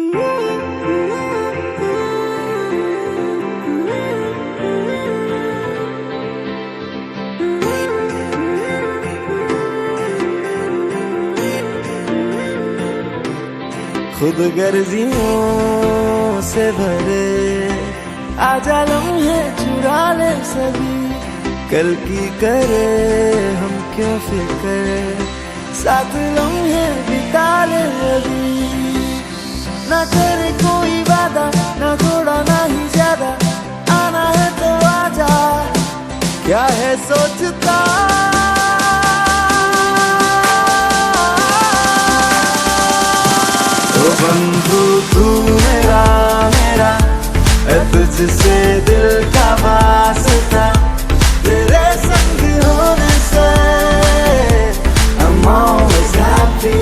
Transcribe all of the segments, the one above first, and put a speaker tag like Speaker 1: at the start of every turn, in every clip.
Speaker 1: खुद गर्जियों से भरे आजा लम्हे चुरा ले सभी, कल की करे हम क्यों फिक्र, साथ लम्हे बिता ले अभी। ना करे कोई वादा, ना थोड़ा ना ही ज्यादा, आना है तो आजा, क्या है सोचता। ओ बंधु तू मेरा मेरा है, तुझसे दिल का वास्ता, तेरे संग होने से I'm always happy,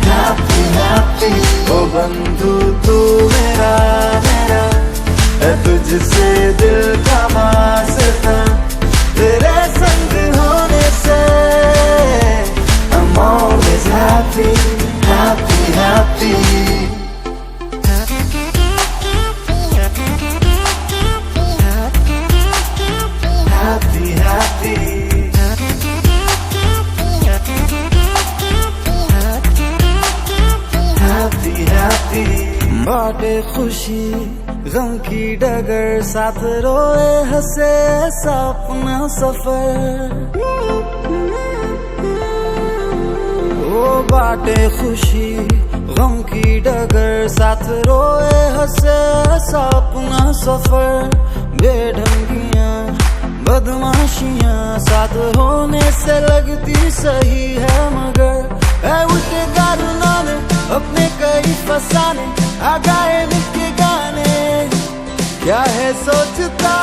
Speaker 1: happy, happy। ओ बंधु तू मेरा मेरा है, तुझसे दिल का वास्ता, तेरे संग होने से I'm always happy, happy, happy। बाटे खुशी गम की डगर, साथ रोए हंसे ऐसा अपना सफर। ओ बाटे खुशी गम की डगर, साथ रोए हंसे ऐसा अपना सफर। बेढंगियां बदमाशियां साथ होने से लगती सही है, मगर है उल्टे कानूनों ने अपने कई फसाने, आ गाए मिलके गाने, क्या है सोचता।